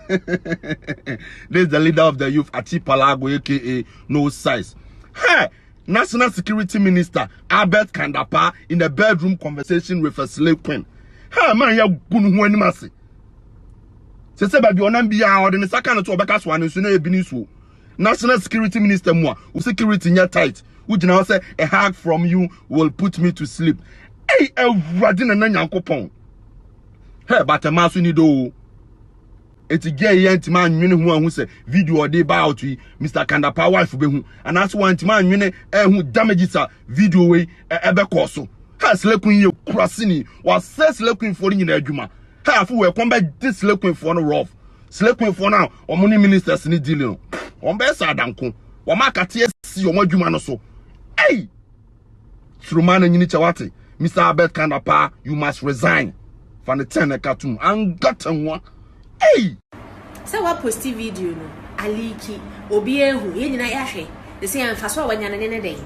This is the leader of the youth, Ati Palago, aka No Size. Hey, National Security Minister Albert Kandapa in a bedroom conversation with a slave queen. Hey, man, ya gunu huani masi. Se baby onambia or the second to Obeka Swan and Sune Binisu. National Security Minister Moa, who security in your tight. Which now say a hug from you will put me to sleep. Hey, Radin and Yankopon. Hey, but a masu ni do. It's a gay yent man, you know who say video or day about Mr. Kandapa wife behu. And that's one man, you know, who damages a video way ever course. Has looking you crossing was says looking for in the Juma. Half we come back this looking for no rough. Sleeping for now, or money ministers need dealing. On best Adanko, or Makatia see your Juma so. Hey! Truman and Yinichawati, Mr. Albert Kandapa, you must resign from the 10 cartoon and got one. Hey! So what post video no? Aliki, Obiehu, Yenina Yahe, the same Faswa when you're in a day.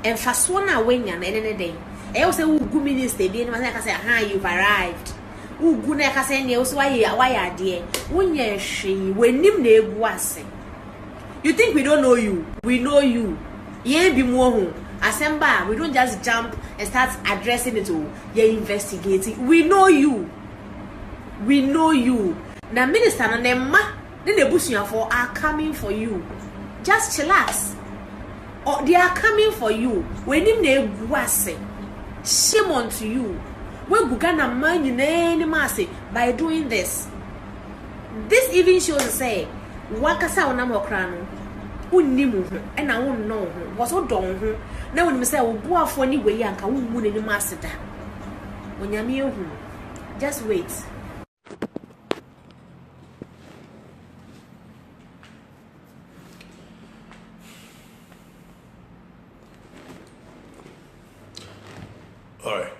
And Faswana when you're in a day. I also good minister, being like I said, hi, you've arrived. Who good like I said, you also why dear. When you're she, when Nimne was. You think we don't know you? We know you. Ye be more. Assemble, we don't just jump and start addressing it all. You're investigating. We know you. We know you. Now, minister and them then the bush for are coming for you. Just chillax. Or they are coming for you. When him they guase, shame on to you. When Gugana man you any mercy by doing this. This even shows to say, Wakasa on Namokrano. Unimu and I won't know was so done. Now when we say, "Boa for any way, Yanka won't win any master." When you're just wait. All right.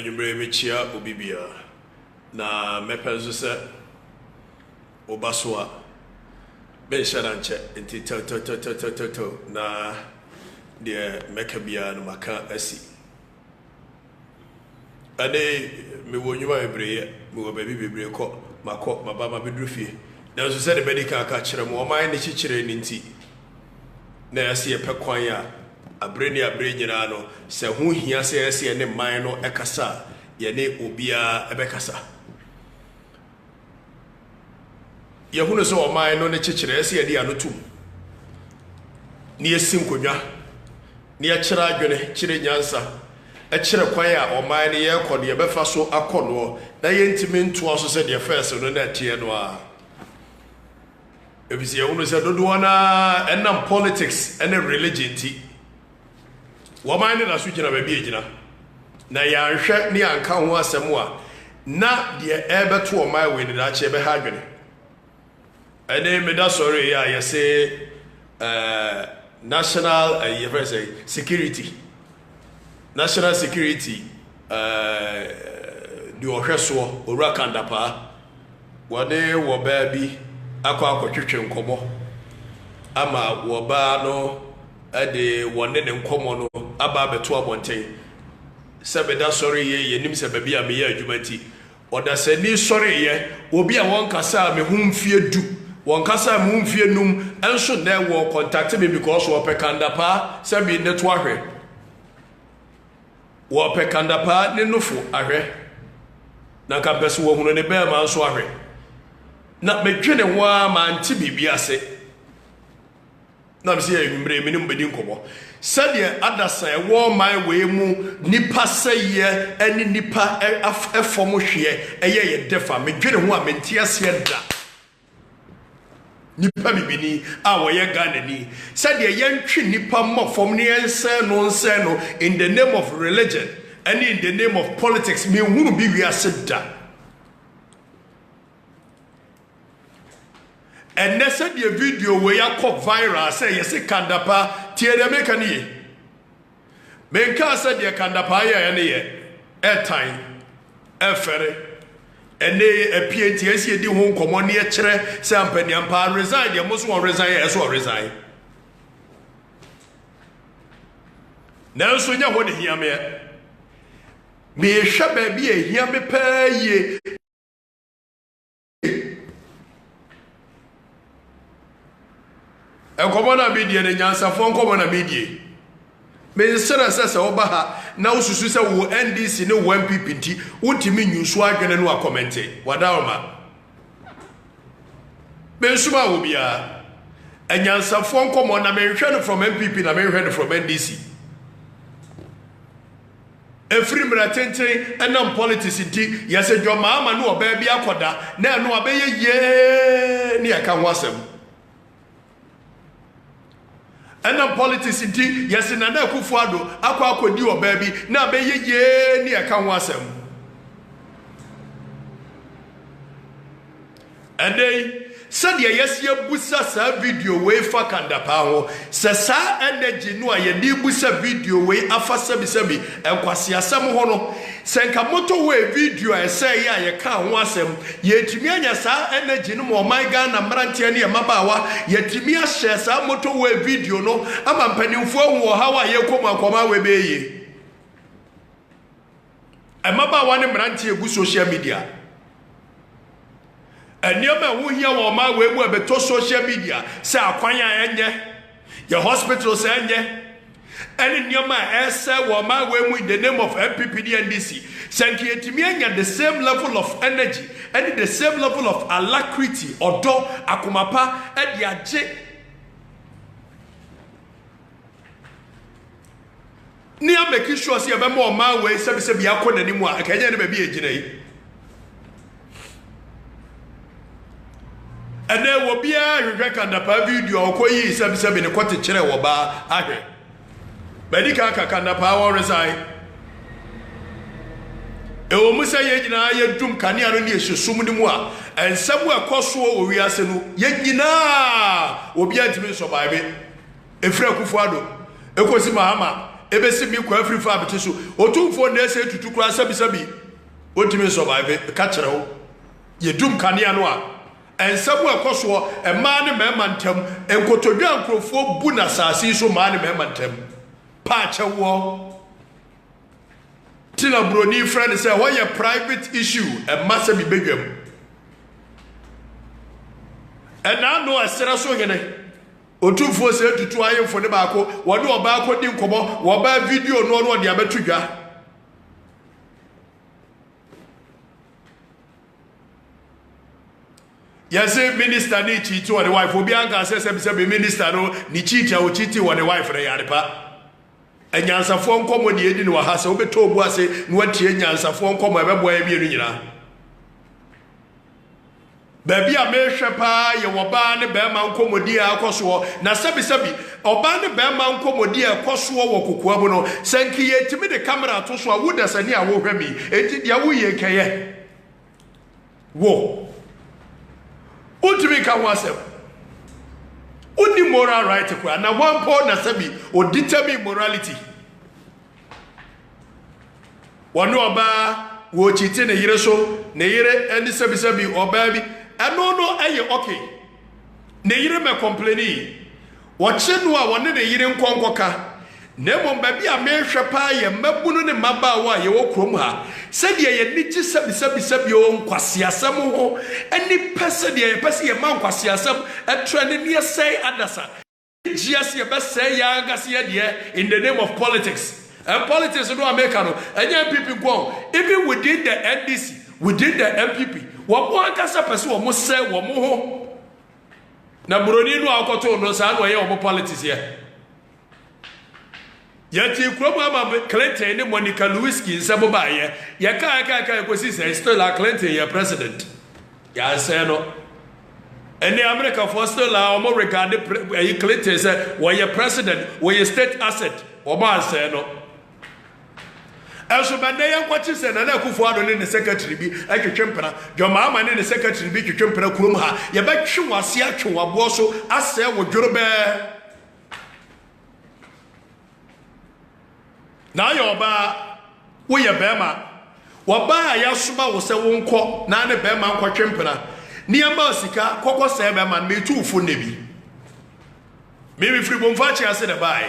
You bring me chia ubibia. Na mepenzo se obaswa ben shadanche enti to na de mekabia no maka asi ade me wonyuma ebreye me wo baby bebre ko makọ mabama bedrufie na so se de bedika aka kire mo oman ne chichire ni nti na yase epekwan a abre nyina no se hu hia se yase ne man no ekasa ye ne obia ebekasa Yahuna so oman no ne chichire yase ye dia no tum ni esim konwa ni akira adwene kire nyansa akira kwan a oman ne ye kɔ de befa so akɔ no na ye ntimi nto aso se de first no na tie no a ebisi yahuna se dodo na enam politics and religion ti woman ne na so gina ba bi egina na ya nhwe ne anka ho asɛm a na de ebeto oman we ne da che be ha adwene ene me da sorry ya say national security national security di ohweso owura Kandapa wode wo ba bi akwa twetwe nkomo ama wo ba no ade wonne ne nkomo no aba beto abonten sebe da sorry ye nim se ba bi a me ya adwumati oda sani sorry ye obi a won kasa me humfie du won kasa me humfie num enso na wo contact me because wo pe Kandapa sebe ne to ahwe wo pe Kandapa ne nufo ahwe na ka beso wo hunu ne be ma nso ahwe na medwene wa ma nti bibia se na me se enwumre me nim bedi nkomo sade adasa wo man we mu nipa seye ani nipa afom hwe eye ye defa medwene ho a menti ase da nipa bibini a wo ye Ghana ni sade yentwe nipa mofom ne ense no in the name of religion and in the name of politics me hunu bi wi ase da. And they said the video where you caught viral say yes Kandapa tie de make ani menka said the Kandapa ya ne airtime efere and they PNTS di ho nkomo ne kire say ampani ampa resign the most one resign yes or resign now so nya ho ne hia me hwɛ baabi a hia me paa yie nkɔmɔ na media ne nyansafo nkɔmɔ na media me nsɛrɛ sɛ sɛ woba ha na wosusu sɛ wo NDC ne wo MPP nti wontimi nyusu adwene no akɔmɛnte wadaoma me nsuma wo bia anyansafo nkɔmɔ na menhwɛ no from MPP na menhwɛ no from NDC efiri mra tenten enam politics nti yɛsɛ dwoma ama no ɔbaa bi akɔda na ɛno abɛyɛ ye ne yɛka ho asɛm enam politics nti yɛsɛ Nana Akufo-Addo akɔdi ɔbaa bi na abɛyɛ ye ne yɛka ho asɛm ɛdɛn sɛdeɛ yɛsi abusa saa video wei fa Kandapa ho sɛ saa energy no a yɛde busa video wei afa sɛbi nkwasi asɛm ho no sɛ nka moto wei video a ɛsɛ yɛ a yɛka ho asɛm yɛtumi anya saa energy no ma ɔman Ghana mmeranteɛ ne mmabaawa yɛtumi ahyɛ saa moto wei video no ama mpanimfoɔ hu wɔ ha wa yɛkɔ mu akɔma wei bɛyɛ mmabaawa ne mmeranteɛ gu social media Enioma wuhia wo ma we mu abeto social media say akwan a enye your hospital say enye eni nioma ese wo ma we mu in the name of MPP NDC sanki etimi anya the same level of energy and the same level of alacrity odo akomapa e de age ni ameki sure say e be ma o ma we se bi akọ nani mu a akanya ne ba bi egina yi and then will be a Kandapa video or Koyi 77 in a cottage chair or bar. Ahre Medica Kandapa or resign. A womusa yegina ye dum kania no ne hyesumu ni mu a ensam akoso o wiase no yegina obi antimi survive efra Akufo-Addo ekosi mahama ebesi mi kwa afri fa abete so otumfo na ese tutu kura sabi otimi survive ka kire ho ye dum kania no a ensam akoso e ma ne mema ntam enkotodwa nkrofo bu na sase so ma ne mema ntam pa chewo Tina Broni friend say why a private issue a massive bedroom. And now no asera so ngene. Otufo say tutu ayen for ne baako, wo de obaako di nkomo, wo ba video no no de abetudwa. Yes, minister ni cheat on the wife. Obi anga say minister no ni cheat o cheat on the wife re yarepa. Enyansafo nkomo ne edi ne wa ha se obeto obu ase ne watie enyansafo nkomo ebebo ya mienu nyina baabi a mehwe pa ye woba ne bema nkomodi akoso na sabi oba ne bema nkomodi akoso wo kokoa bu no sanki yetimi de camera to so a woda sani a wo hwemi enti dia wo ye keye wo utimi ka wasem Uni moral right kwa na one point na sabi o determine morality. Wanu oba wo chiti ne yire so ne yire eni sabi oba bi eno no eye okay. Ne yire me complaini. Wo che no a wone ne yire nkonkoka. Na mo ba bi a me hwe pa ye mabunu ne mabaawa ye wo krom ha. Sabi ye nigi sabi o nkwase asem ho eni pese de ye pese ye man nkwase asem etrene ne say adasa GS ye be say ya ngase ye de in the name of politics and politics no America no enya people go even within the NDC within the MPP wo mo angasa pese wo mo say wo mo ho na Broni no akoto no sa no ye wo politics ye Yati Kromo ama Clinton ne Monica Lewinsky nsabo ba ye ya ka ekosi say still like Clinton your president ya say no any America for still la omo regard Clinton say we your president we your state asset o ba say no also bande yan kwachi say Nana Akufo-Addo ne secretary bi atwetwempena Joma ama ne secretary bi twetwempena kurom ha ye ba twe wase atwe wabo so asɛ wo dworobe na yoba wo ye bema woba ya soma wo se wo nko na ne bema nko twempena niamba sika kokko se bema me tuufo nebi me free bomfa chi ase de bai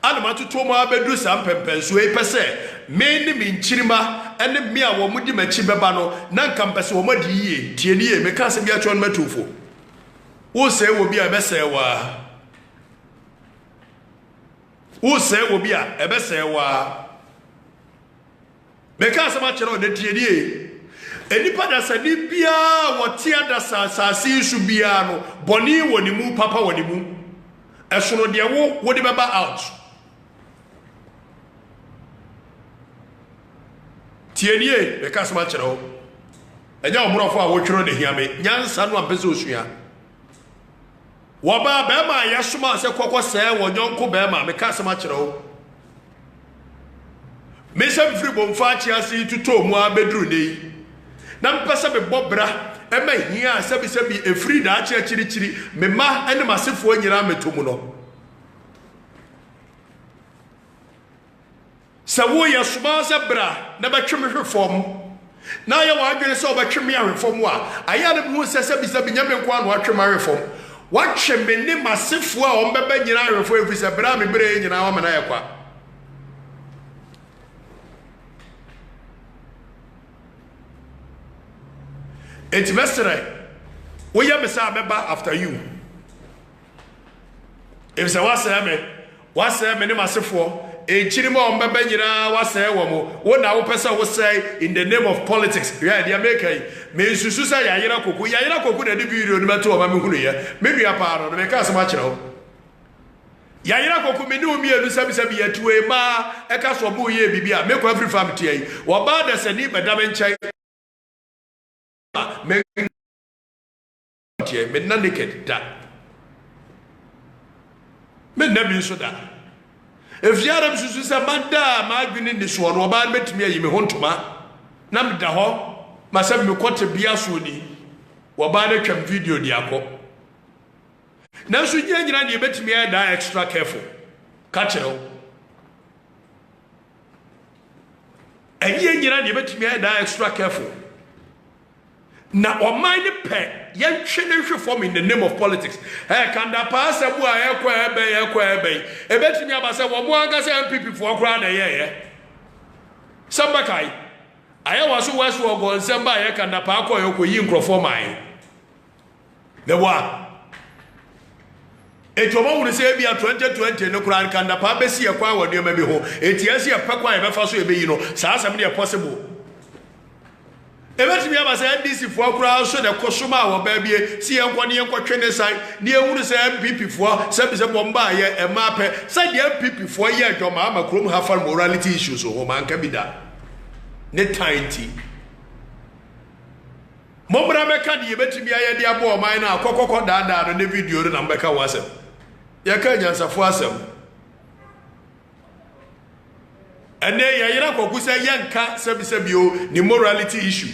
anama tutu mu abedu sam pempenso e pese me ni me nchirima ene me a wo mudi machi beba no na nka mpese wo madi yie tie ni ye me ka se bia chon matufo wo se wo bia be se wa wo se wo bia e be se wa me ka se ma chero de tie ni ye enipa da sa ni bia wo tia da sa su bia no boni woni mu papa woni mu esono de wo de beba out tienie be kasma kyerɛw enya omrofo a wotwero de hiame nyansa no ampese osua woba be ma yesoma se kokko se wonyonko be ma me kasma kyerɛw me se free bomfa chiase tuto mu abeduru nei na mpese be bobra ema hia sebi efri da akyirikyiri me ma ene masefo nyira metomu no sa wo yesoma se bra na betweme hwefom na ya wa adwene se obetweme ahwefom a aya ne hu se sebi nyame nko anu atweme ahwefom watweme ne masefo a ombeba nyira ahwefo efri se bra me bere nyina wa mana yakwa etimesere wo ya me sa beba after you if se wase me ne masefo echirimo ombeba nyina wase wo mo wo na wo pesa wo say in the name of politics yeah they make me susu say yayira koku na de video ni meto o ma me hunu ye me dua pa no me ka asema kire wo yayira koku me ne o mienu sabi ya tuwe ma e ka so bo ye bibia me ko every family tie wo ba da sani bedam nchai me tie me na naked da me na bi so da if yaram susu se manda ma adwene ni so no ba metimi ayi me hontoma na mda ho masem me kote bia so ni wo ba na twam video di akọ na so nyanyira ni betimi ayi da extra careful ka kire nyanyira ni betimi ayi da extra careful na o mind pe yan twene hwefom in the name of politics kanda pass abu a ekwa ebe ebetimi abase wo mo anga se MPP fo kra na ye samba kai aya waso ogo nsamba ye kanda pa akọ yokoyi nkrofo man the wa etomo wuri se bia 2020 no kra kanda pa besi ye kwa wonu ma bi ho etiasi ye pa kwa ye befa so ye be yi no saa asem ne possible ebetimi abase NDC fo akura so de kosoma wo ba bie si enko ne enko twene san ne ehuru se MPP fo se bomba ye emape se de MPP fo ye adwoma ama krom hafar morality issues ho man ka bida ne tainti momra meka de ebetimi aye de abo man na akokoko dada no ne video no na mbeka wasem ye ka nyansafo asem ene yayira kokusa yanka sebisebio ni morality issue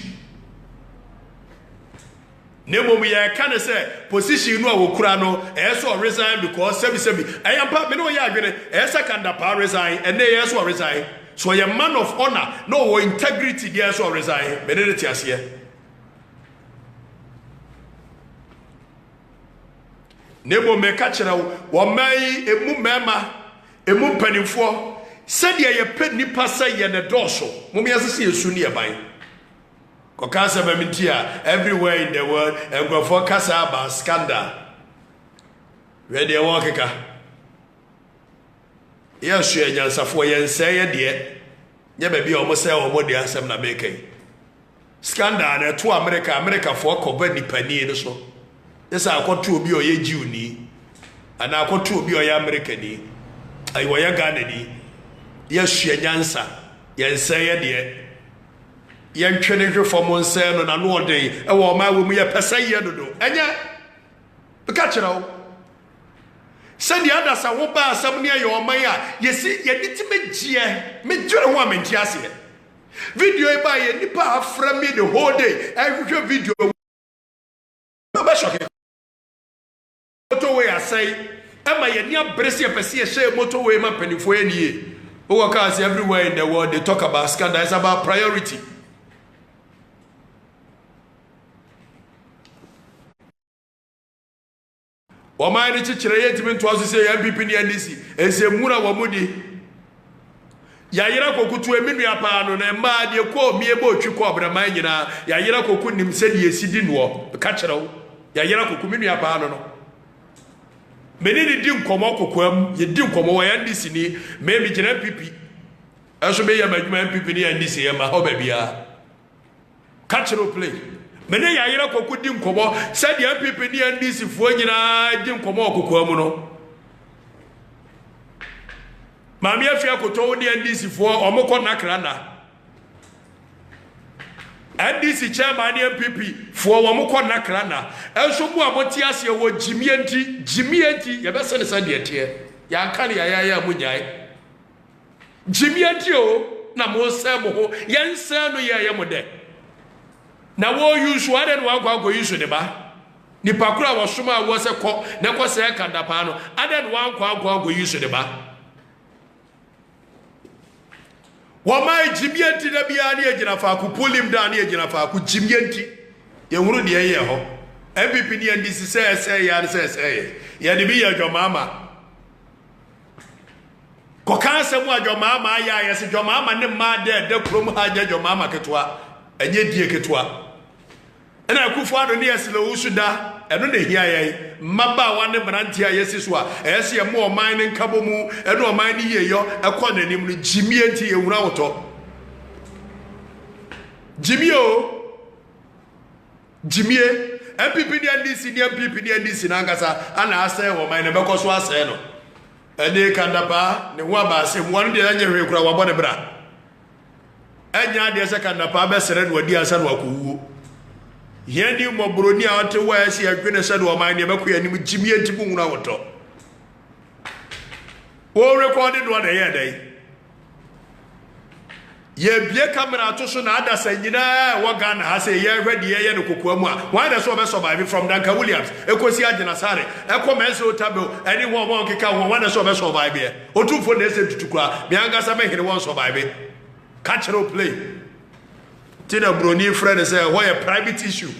nemo ya kan say position no awokura no so resign because sebisebi ayampa me no ya adwene kanda pa resign ene so resign so a man of honor no integrity there so resign me ne tiase nemo me ka kire wo mai emu mema emu panifo said ye pet nipa say ye ne doso mumia se yesu ni eban kokasa bamitia everywhere in the world and go for kasa ba scandal where they walk ka yes ye nyansafo ye nse ye de ye ba bi o mo say o mo de asem na make scandal na to America for koba nipa ni no so yesa akoto obi o ye Jew ni ana akoto obi o ye America ni ai wo ye Ghana ni yesua nyansa yense ye de yentwene hwefom nse no na no ode e wo ma wo mu ye pesa ye dodo enya ka kirawo sandi adasa wo ba asam ne ye o man a yesi ye ditime me dwere ho amenti ase video e ba ye nipa afra me the whole day hwehwe video no ba shock motorway asai ema ye ni abrese ye pese ye share motorway ma panifo ye nie. Workers everywhere in the world, they talk about scandal. It's about priority. Wama ni chichire yetimi ntwaso se MPP ni NDC ensemura wamudi yayira kokutu eminu apa no na mma de ko miebo otwiko obraman nyina yayira koku nim se de esidi no ka kyerɛw yayira koku minu apa no menini di nkomo kokoam ye di nkomo wa NDC ni me mi gina MPP aso be ya madwuma MPP ni NDC ya ma ho ba bia ka kyerɛw play mene yayira koku di nkomo se de MPP ni NDC fo nyina di nkomo kokoam no Mami afia koto ni NDC fo omoko nakrana NDC chairman ni MPP fo omoko nakrana enso mu amoti ase wo jimienti ye be sene sande etie ya kan ya munyai jimienti o na mo se mo ho yense no ye mo de na wo use wa den wa go use de ba ni pakura wo soma wo se ko na ko se kandapa no aden wa go use de ba Wama jimienti na biya ni ejina fa ku pulim da ni ejina fa ku jimienti ye huru de ye ho MPP ni NDC se ya de bi ya jomama ko kanse mu ajomama ya se jomama ne ma de krom ha ja jomama ketwa enye die ketwa ena akufo ado ne yesle usuda eno ne hia ye maba wa ne branti a yesiso a ese ye mo oman ne nkabo mu eno oman ne yeyo ekọ nanim no jimienti ye wura woto jimie MPP ni NDC na ngasa ana ase wo man ne bekoso ase no ene kandapa ne ho abase mo no de anya hwe kura wabɔ ne bra anya de ase kandapa be sere no wadi asa no akowuo Yendi mo broni a wote wa ase adwene se do o man ne bekoya anim jimienti bu wura woto o recorded do na ye dai ye bie camera to so na adasa nyina wo Ghana ha se ye hwede ye ne kokoamu a why dey so be survive from Duncan Williams ekosi agina sare ekomense otabel any one keka why dey so be survive here otumfo na ese tutukura me angasa me hene won survive catch play tina broni friend say why a private issue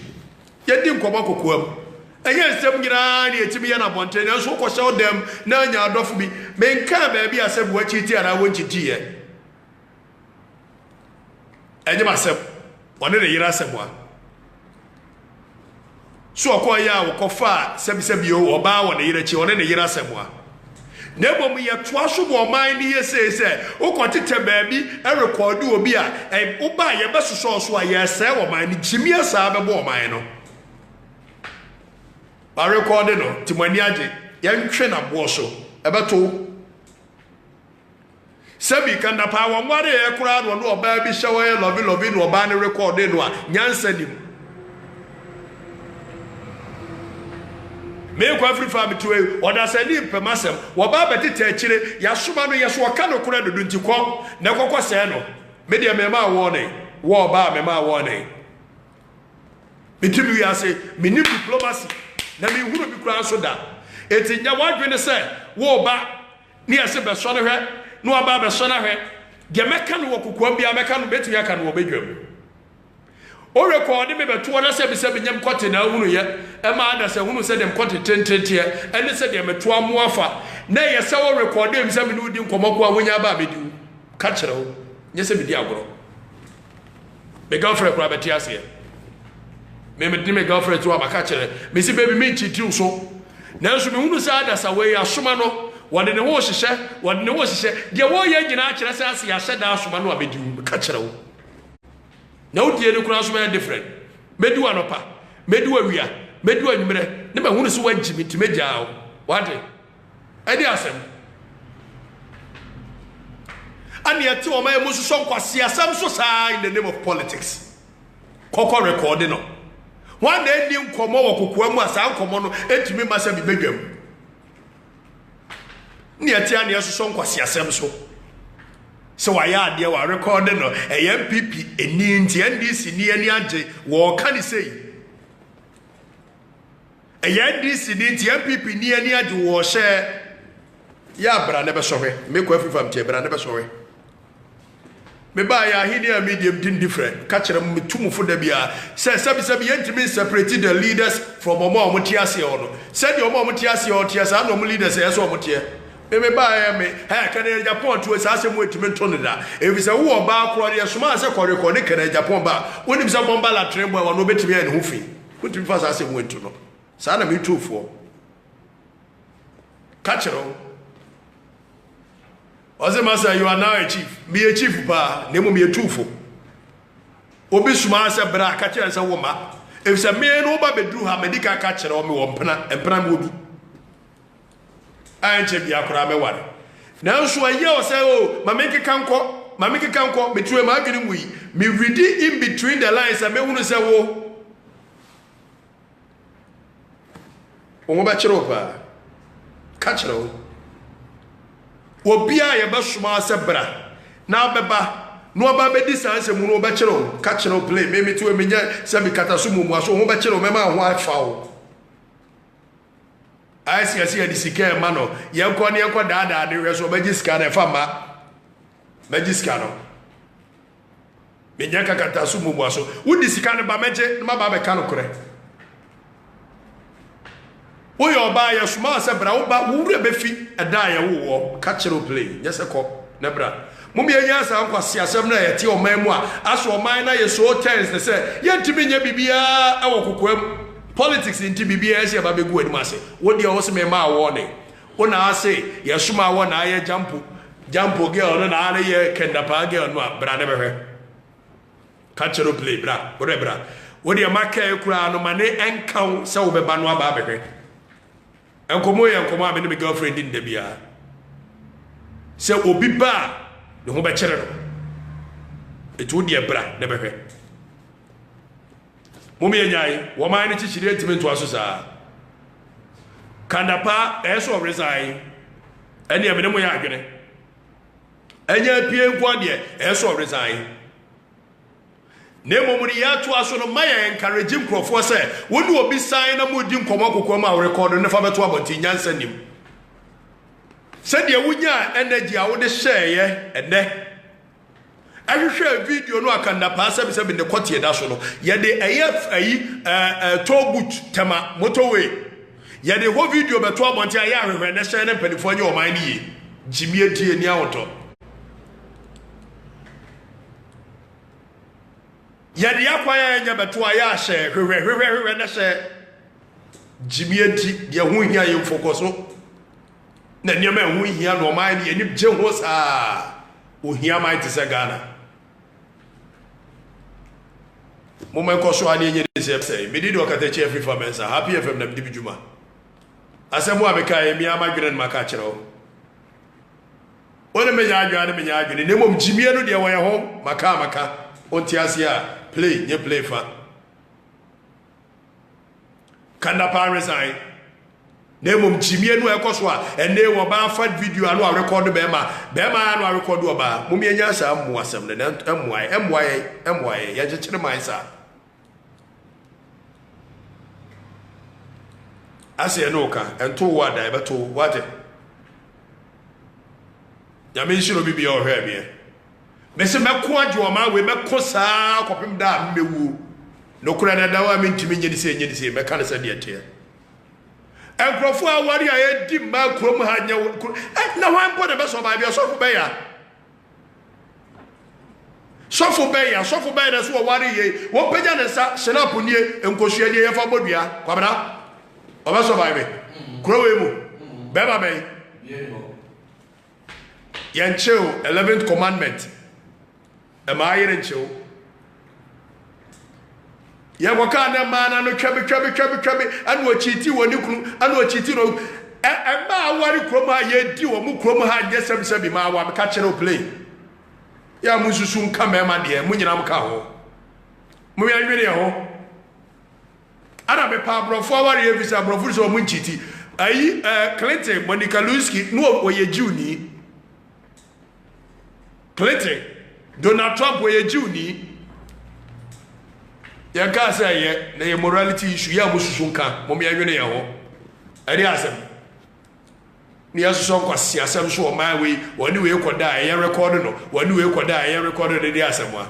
ye di nkomo kokoamu enye nsem nyina ne etimi ye na bonten so ko show dem na anya adofo bi me nka ba bi asem wa chiti ara won chiti ye enye masem one ne yira semwa so akoya wo kofa sebi o oba wo ne yira chi one ne yira semwa nebom ye toa so bo man ne yesese ukotete baabi e record obi a uba ye besoso so a ye se wo man ne jimi asa be bo man no ba record no timani age ye ntwe na bo so ebeto Sebi kanda pa wa nware e kura no no oba bi hyewe love no oba ne record no a nyansa nim me kwa free farm tuwe oda sani pemasem wo ba betete akire ya soma no yeso oka no kura dodo ntikọ na kokọ se no me de me ma wo ne wo ba me ma wo ne bitimi ya se me ni diplomacy na me huru bi kura so da etinya wadwene se wo ba ni ase be so ne hwe no aba be so na hwe de meka no kokoam bia meka no betu ya ka no obedwam o record me beto na se be nyam kote na hunu ye e ma ada se hunu se dem kote tententie ene se de meto amoafa na ye se o record dem se me no di nkomoko a wonya ba bediu ka kire ho nye se bedi agoro me girlfriend kura beti ase me girlfriend to abaka kire me si baby me chiti so na so me hunu se ada sa we asoma no wade ne ho hyehyɛ de wo ye nyina akire se ase ya hyɛ da asoma no abediu ka kire ho na udie ne kura so be different medu anopa medu awia medu anwumre ne ma hunu so wagimi timegya wade ade asem ani ate o ma emu so nkwase asem so saa in the name of politics kokko record no one day ni nkomo wo kokoa mu asa nkomo no etimi masa bi bedwam ni ate ani so nkwase asem so why are there wa record no MPP eni nti NDC ni ani age wo ka ni sei NDC ni nti MPP ni ani age wo hye ya bra ne be sohwe me ko afifam tie bra ne be sohwe me ba ya hini medium din different ka kire me tumufo da bia say sabi yentimi separate the leaders from omo omotiase ono said the omo omotiase o tiase na omo leaders yeso omotie me ba ya me ha kana Japan to say asem wetimi ntono da e bi say wo ba akro de soma say koreko ne kana Japan ba woni bi say bomba la trembo wa no betimi ya ne ho fi wotimi fa say asem wetu no sa na me tufo ka kire Ozemasa, you are now a chief. Me a chief pa, nemo me a tufo. Obi suma se bra catcher as a woman. If some man over bedrew her medical catcher or me wompana and pram would be. I ain't check the acrame one. Now, so I yell say, oh, Mamaki can't call between my getting we. Me read it in between the lines and me want to say, oh, Omobacheropa catcher. Obia ye basuma sebra na beba no oba bedi sanse mu no oba kire ka kire play me to emenya se bi kataso mu aso ho ba kire me ma ho afa o asi di sika ma no ye ko ne ko daada de we so ba gi sika na fa ma ba gi sika no menya ka kataso mu aso wo di sika ne ba meje ma ba be ka no kore Oyo ba ya suma sebra wo ba wo be fi eda ya wo ka kire play yes ko nebra mumye nya sa nkwase asem na yete oman mu a aso oman na ye so tense say ye ntimi nya bibia e wo kokoam politics nti bibia ese ba begu anim ase wo de wo se me ma wo ne wo na ase ye suma wo na ye jampo girl no na ye kenda pa girl no bra ne behwe ka kire play bra wo de maka e kura no mane enkan se wo be ba no aba behwe enkomo abi ne me girlfriend din da bia se obi ba ne ho be kire no etu de bra ne behwe mumi enyai wo man ne chichire ntime nto aso saa kandapa eso resign ene ame ne mo ya adwene enya pie nko de eso resign Nemo muri ya to aso no maya encourage mkrofo se wonu obi sign na mudi nkomo kokko ma record ne fa beto abonti nyansa nim se de wunya energy a wo de share ye ene ahwehwe video no akanda pa se be ne kote da so no ye de ayef togut tema motorway ye de ho video beto abonti aya ahwehwe ne share ne pedifo nye o man ni jimi adie ni awoto Yadi akwaya nya beto aya hye hwehwe na hye jimienti ye hu hia ye fokoso na niam hu hia no man ni ani je ho saa o hia man te se Ghana mo me ko so ani nye se se me di do kata che free for mensa happy fm na bi juma asemu abeka e mi amadwene maka kire o one me nya adwane ne mom jimie no de wo ye ho maka onti asia play nye play fa kandapa resign nemo mchimie no ekoso a ene wo ba fa video anu a record be ma anu a record oba mum ye nya sa mu asem ne emwaye ya jechire man sa ase no ka ento wa da beto wate ya me shiro bibi o hwe me mese meko age o ma we meko saa kopim da mewu no kura na da wa me ntimi nyedi se meka na se de ete enkrofo a wari a edi ma krom ha nya na wan po de be so ba bia so be ya sofo be ya na so wari ye wo peja na sa snap nie enkosu ye ye fa bodua kwabra oba so ba be kro we mu be ba be yan chill 11th commandment am I in chill ya waka na mana no twabe anu ochiti woni kunu anu ochiti no ma awari kroma ye di wo mu kroma ha je sebi ma wa ka kire play ya mususu nka mema de mu nyina mka ho mu ya nwere ho ana be pa brofo awari e visa brofo so mu nchiti ayi Clinton Monica Lewinsky no wo ye Juni Clinton Donald Trump wo ye Juni ya ka say ye na ye morality issue ya mususu nka mom ya nwene ye ho ari asem ni asoso nkwasi asem so o man we woni we koda e record no woni we koda e record de asem a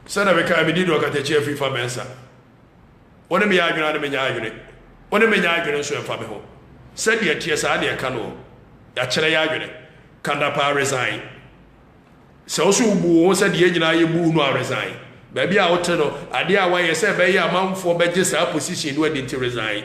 sana be ka bi di do ka te che FIFA mensa woni me ya adwena ne me nya adwene woni me nya adwene so emfa me ho said ye tie sa de ka no ya kire ya adwene Kandapa resign so so bu said ye nyina ye bu no resign baby a wote no ade a wa ye se be ye amanfo be je sa position no de resign